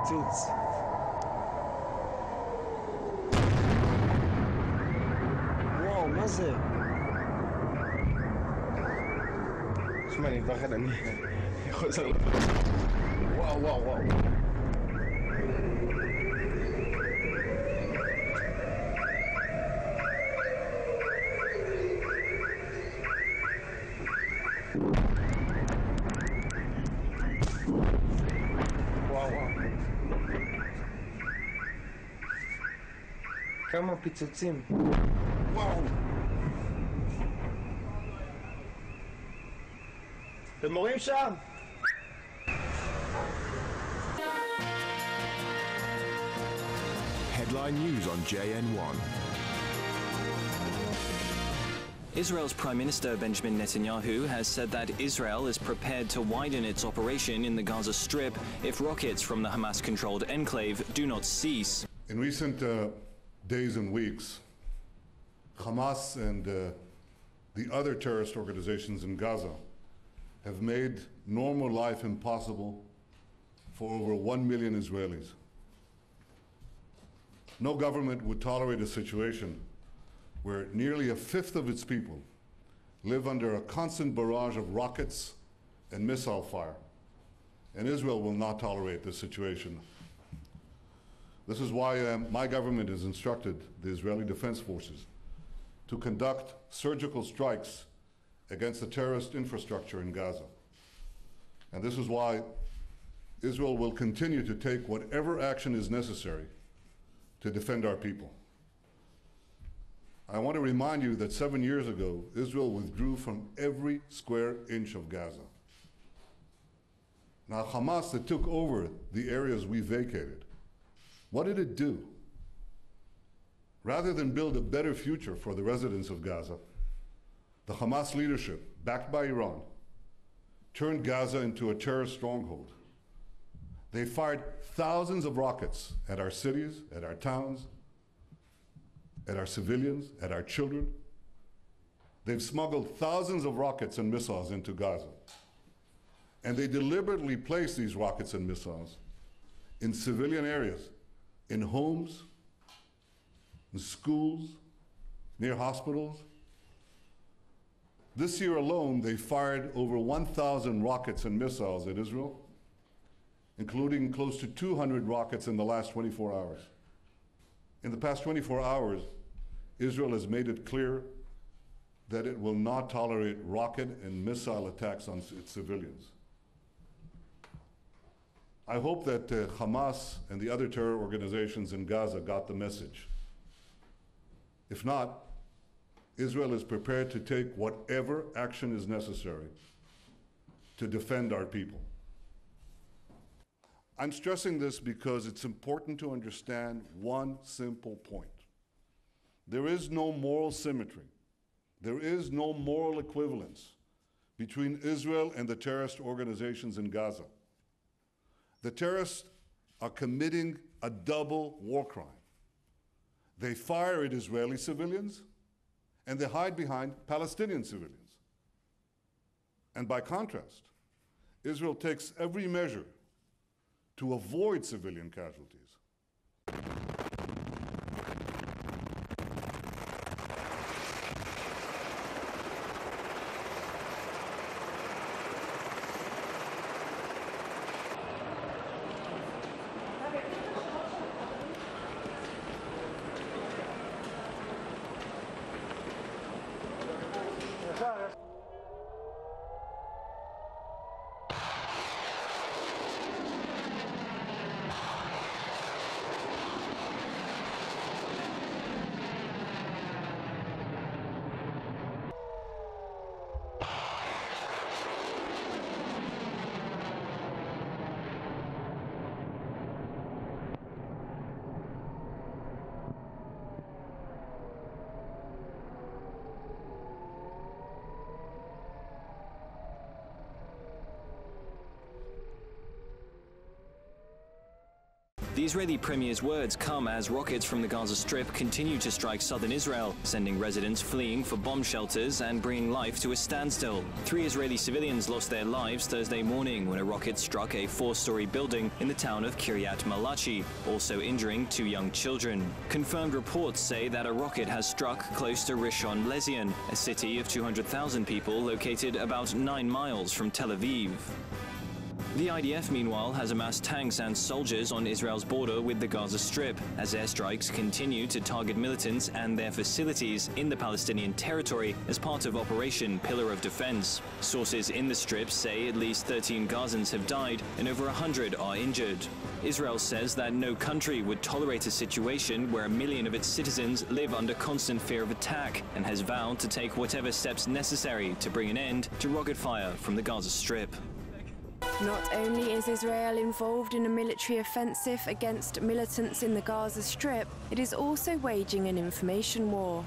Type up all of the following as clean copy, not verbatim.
פיצוץ. וואו, מה זה? תשמע, אני מפחד, אני חוזר לבד. וואו, וואו, וואו. כמה פיצוצים. וואו. אתם רואים שם? Headline news on JN1. Israel's Prime Minister Benjamin Netanyahu has said that Israel is prepared to widen its operation in the Gaza Strip if rockets from the Hamas-controlled enclave do not cease. In recent days and weeks, Hamas and the other terrorist organizations in Gaza have made normal life impossible for over 1 million Israelis. No government would tolerate a situation where nearly a fifth of its people live under a constant barrage of rockets and missile fire, and Israel will not tolerate this situation. This is why my government has instructed the Israeli Defense Forces to conduct surgical strikes against the terrorist infrastructure in Gaza. And this is why Israel will continue to take whatever action is necessary to defend our people. I want to remind you that 7 years ago, Israel withdrew from every square inch of Gaza. Now, Hamas that took over the areas we vacated, what did it do? Rather than build a better future for the residents of Gaza, the Hamas leadership, backed by Iran, turned Gaza into a terrorist stronghold. They fired thousands of rockets at our cities, at our towns, at our civilians, at our children. They've smuggled thousands of rockets and missiles into Gaza. And they deliberately placed these rockets and missiles in civilian areas, in homes, in schools, near hospitals. This year alone, they fired over 1,000 rockets and missiles at Israel, including close to 200 rockets in the last 24 hours. In the past 24 hours, Israel has made it clear that it will not tolerate rocket and missile attacks on its civilians. I hope that Hamas and the other terror organizations in Gaza got the message. If not, Israel is prepared to take whatever action is necessary to defend our people. I'm stressing this because it's important to understand one simple point. There is no moral symmetry. There is no moral equivalence between Israel and the terrorist organizations in Gaza. The terrorists are committing a double war crime. They fire at Israeli civilians, and they hide behind Palestinian civilians. And by contrast, Israel takes every measure to avoid civilian casualties. The Israeli premier's words come as rockets from the Gaza Strip continue to strike southern Israel, sending residents fleeing for bomb shelters and bringing life to a standstill. 3 Israeli civilians lost their lives Thursday morning when a rocket struck a 4-story building in the town of Kiryat Malachi, also injuring 2 young children. Confirmed reports say that a rocket has struck close to Rishon LeZion, a city of 200,000 people located about 9 miles from Tel Aviv. The IDF, meanwhile, has amassed tanks and soldiers on Israel's border with the Gaza Strip, as airstrikes continue to target militants and their facilities in the Palestinian territory as part of Operation Pillar of Defense. Sources in the Strip say at least 13 Gazans have died and over 100 are injured. Israel says that no country would tolerate a situation where 1 million of its citizens live under constant fear of attack, and has vowed to take whatever steps necessary to bring an end to rocket fire from the Gaza Strip. Not only is Israel involved in a military offensive against militants in the Gaza Strip, it is also waging an information war.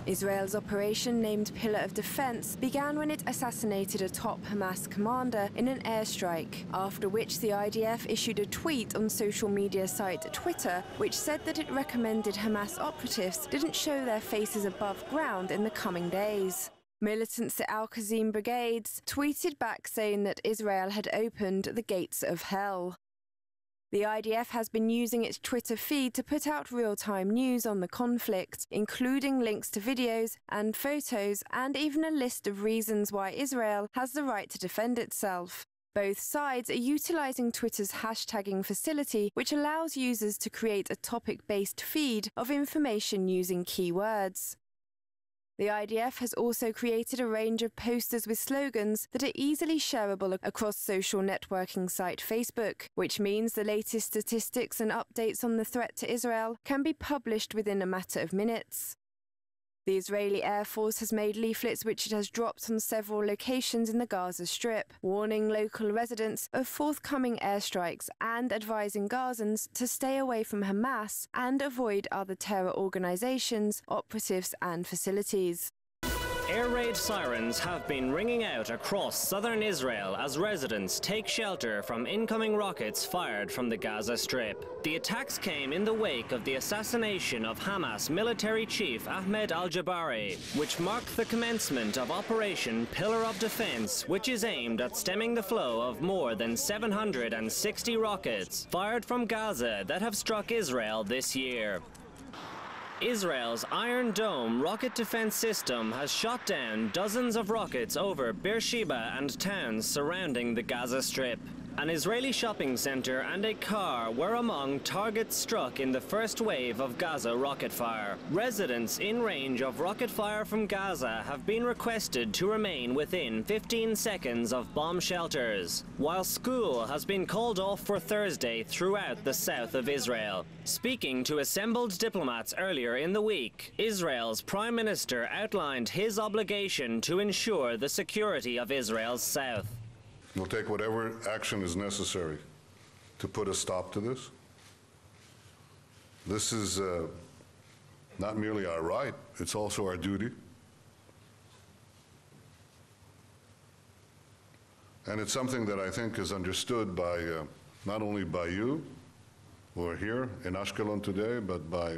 Israel's operation, named Pillar of Defense, began when it assassinated a top Hamas commander in an airstrike, after which the IDF issued a tweet on social media site Twitter, which said that it recommended Hamas operatives didn't show their faces above ground in the coming days. Militants at Al-Qassim brigades tweeted back saying that Israel had opened the gates of hell. The IDF has been using its Twitter feed to put out real-time news on the conflict, including links to videos and photos, and even a list of reasons why Israel has the right to defend itself. Both sides are utilizing Twitter's hashtagging facility, which allows users to create a topic-based feed of information using keywords. The IDF has also created a range of posters with slogans that are easily shareable across social networking site Facebook, which means the latest statistics and updates on the threat to Israel can be published within a matter of minutes. The Israeli Air Force has made leaflets which it has dropped on several locations in the Gaza Strip, warning local residents of forthcoming airstrikes and advising Gazans to stay away from Hamas and avoid other terror organizations, operatives and facilities. Air raid sirens have been ringing out across southern Israel as residents take shelter from incoming rockets fired from the Gaza Strip. The attacks came in the wake of the assassination of Hamas military chief Ahmed al-Jabari, which marked the commencement of Operation Pillar of Defense, which is aimed at stemming the flow of more than 760 rockets fired from Gaza that have struck Israel this year. Israel's Iron Dome rocket defense system has shot down dozens of rockets over Beersheba and towns surrounding the Gaza Strip. An Israeli shopping center and a car were among targets struck in the first wave of Gaza rocket fire. Residents in range of rocket fire from Gaza have been requested to remain within 15 seconds of bomb shelters, while school has been called off for Thursday throughout the south of Israel. Speaking to assembled diplomats earlier in the week, Israel's Prime Minister outlined his obligation to ensure the security of Israel's south. We'll take whatever action is necessary to put a stop to this. This is not merely our right, it's also our duty. And it's something that I think is understood by not only by you who are here in Ashkelon today, but by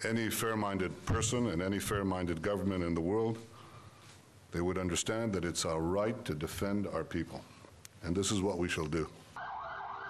any fair-minded person and any fair-minded government in the world. They would understand that it's our right to defend our people, and this is what we shall do.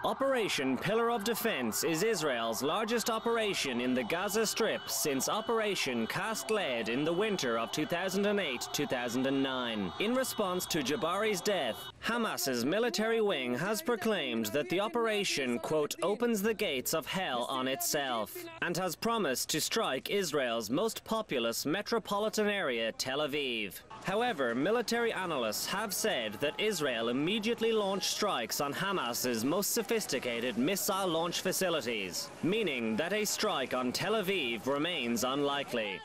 Operation Pillar of Defense is Israel's largest operation in the Gaza Strip since Operation Cast Lead in the winter of 2008-2009. In response to Jabari's death, Hamas's military wing has proclaimed that the operation, quote, opens the gates of hell on itself, and has promised to strike Israel's most populous metropolitan area, Tel Aviv. However, military analysts have said that Israel immediately launched strikes on Hamas's most sophisticated missile launch facilities, meaning that a strike on Tel Aviv remains unlikely.